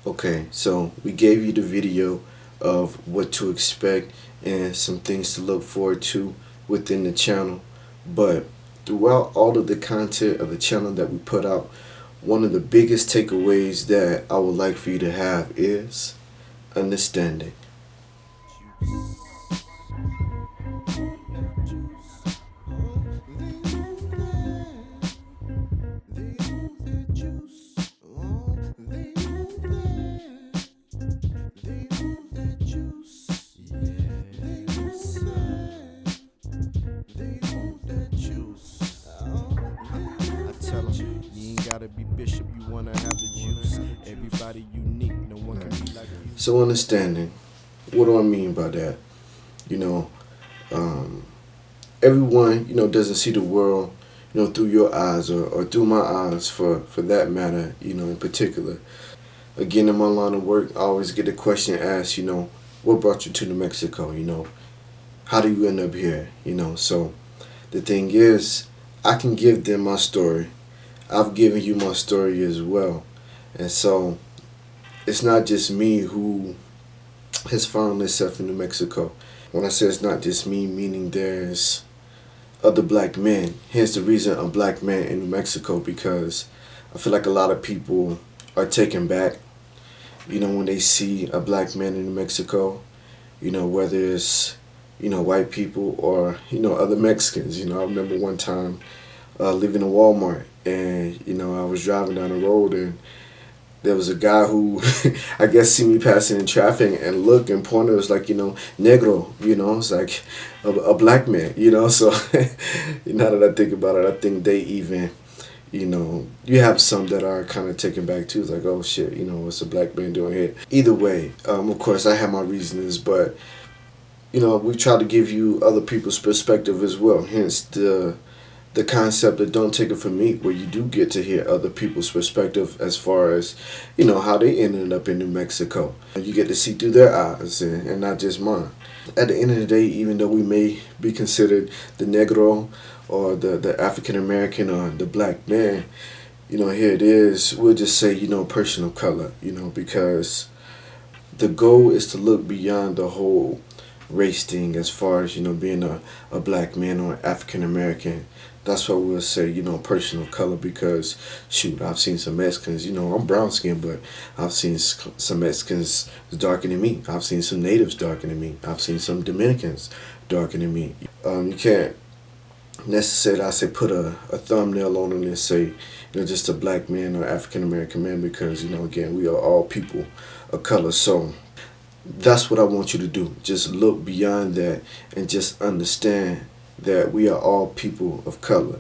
Okay, so we gave you the video of what to expect and some things to look forward to within the channel. But throughout all of the content of the channel that we put out, one of the biggest takeaways that I would like for you to have is understanding. Tell 'em you ain't gotta be bishop, you wanna have the juice. Everybody unique, no one can be like you. So understanding, what do I mean by that? You know, um, everyone, doesn't see the world, through your eyes or through my eyes for that matter, in particular. Again, in my line of work, I always get the question asked, what brought you to New Mexico? How do you end up here? So the thing is, I can give them my story. I've given you my story as well. And so it's not just me who has found myself in New Mexico. When I say it's not just me, meaning there's other black men. Here's the reason I'm black man in New Mexico, because I feel like a lot of people are taken back, when they see a black man in New Mexico, whether it's, white people or, other Mexicans. I remember one time leaving a Walmart and, I was driving down the road and there was a guy who I guess see me passing in traffic and look and pointed. It was like, negro, it's like a black man, so now that I think about it, I think they even, you have some that are kind of taken back too. It's like, oh shit, what's a black man doing here? Either way, of course I have my reasons, but we try to give you other people's perspective as well, hence the concept that don't take it from me, where you do get to hear other people's perspective as far as, how they ended up in New Mexico. You get to see through their eyes and not just mine. At the end of the day, even though we may be considered the Negro or the African American or the black man, here it is, we'll just say, person of color, because the goal is to look beyond the whole race thing as far as, being a black man or African American. That's why we'll say, person of color, because shoot, I've seen some Mexicans, I'm brown skinned, but I've seen some Mexicans darker than me. I've seen some natives darker than me. I've seen some Dominicans darker than me. You can't necessarily, I say, put a thumbnail on it and say, just a black man or African American man, because, again, we are all people of color. So that's what I want you to do. Just look beyond that and just understand that we are all people of color,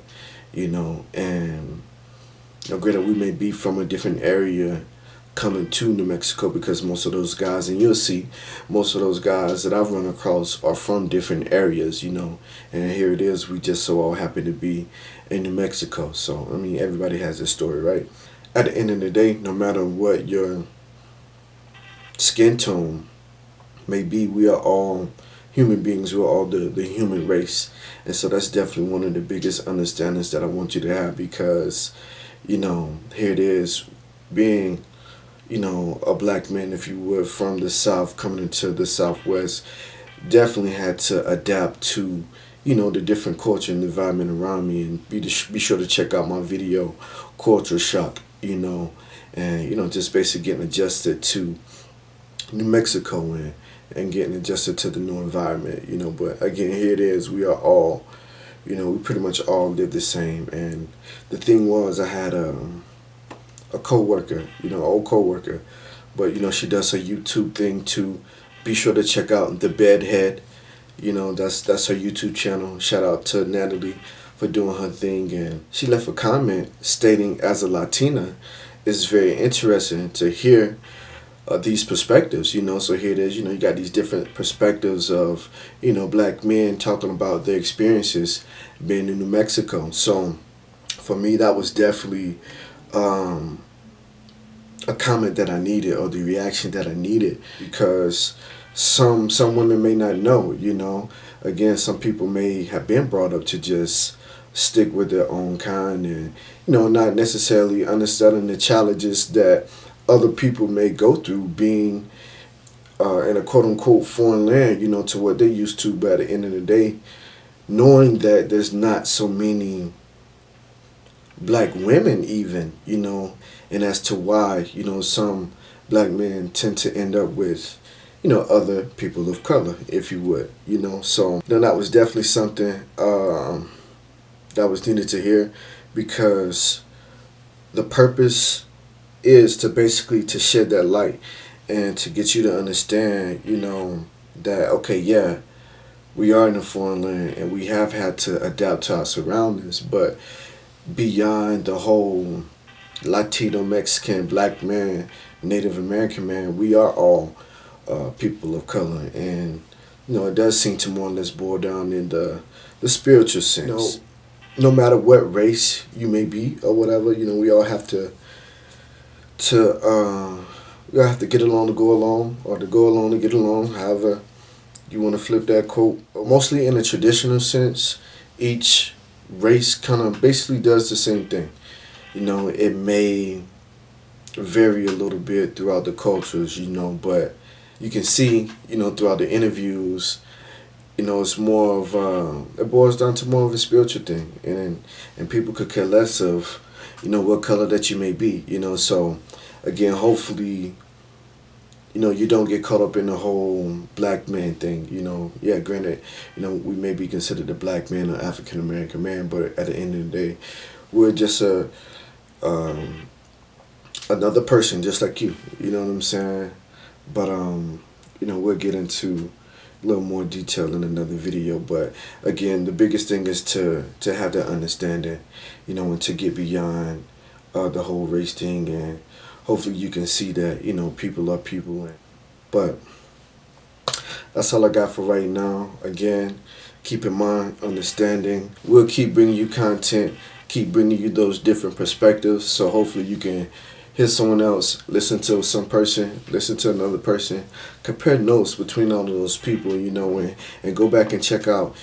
and granted we may be from a different area coming to New Mexico, because most of those guys, and you'll see, most of those guys that I've run across are from different areas, and here it is, we just so all happen to be in New Mexico. So, I mean, everybody has a story, right? At the end of the day, no matter what your skin tone may be, we are all human beings. We're all the human race. And so that's definitely one of the biggest understandings that I want you to have, because, here it is, being, a black man, if you would, from the South coming into the Southwest, definitely had to adapt to, the different culture and environment around me. And be sure to check out my video, Culture Shock, and, just basically getting adjusted to New Mexico and getting adjusted to the new environment, But again, here it is, we are all, we pretty much all live the same. And the thing was, I had a coworker, old coworker, but she does her YouTube thing too. Be sure to check out the Bedhead. That's her YouTube channel. Shout out to Natalie for doing her thing, and she left a comment stating, as a Latina, it's very interesting to hear these perspectives, so here it is, you got these different perspectives of, black men talking about their experiences being in New Mexico. So for me, that was definitely a comment that I needed, or the reaction that I needed, because some women may not know, again, some people may have been brought up to just stick with their own kind and, not necessarily understanding the challenges that other people may go through being in a quote unquote foreign land, to what they used to. But at the end of the day, knowing that there's not so many black women, even, and as to why, some black men tend to end up with, other people of color, if you would, So, that was definitely something that was needed to hear because the purpose is to basically to shed that light and to get you to understand, that okay, yeah, we are in a foreign land and we have had to adapt to our surroundings, but beyond the whole Latino, Mexican, black man, Native American man, we are all people of color, and it does seem to more or less boil down in the spiritual sense. No matter what race you may be or whatever, we all have to we all have to get along to go along, or to go along to get along. However, you want to flip that quote. Mostly in a traditional sense, each race kind of basically does the same thing. It may vary a little bit throughout the cultures, but you can see, throughout the interviews, it's more of it boils down to more of a spiritual thing, and people could care less of, what color that you may be, So, again, hopefully, you don't get caught up in the whole black man thing, Yeah, granted, we may be considered a black man or African American man, but at the end of the day, we're just um, another person just like you. You know what I'm saying? But we'll get into a little more detail in another video. But again, the biggest thing is to have that understanding, and to get beyond the whole race thing, and hopefully you can see that people are people. But that's all I got for right now. Again, keep in mind, understanding. We'll keep bringing you content, keep bringing you those different perspectives. So hopefully you can hear someone else, listen to some person, listen to another person, compare notes between all of those people, and go back and check out,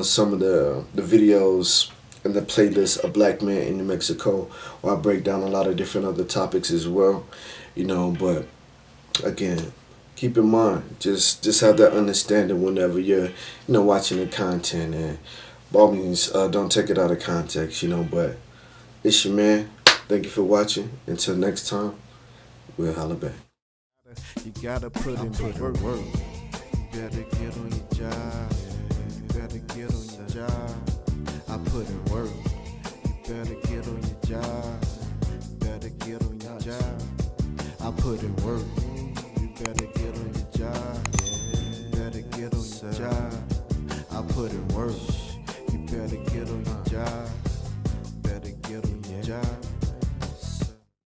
some of the videos and the playlist of Black Men in New Mexico, where I break down a lot of different other topics as well, but again, keep in mind, just have that understanding whenever you're, watching the content, and by all means, don't take it out of context, but it's your man. Thank you for watching. Until next time, we'll holla back. You gotta put in the work. You better get on your job. You better get on your job. I put in work. You better get on your job. You better get on your job. I put in work. You better get on your job. You better get on your job. I put in work. You better get on your job.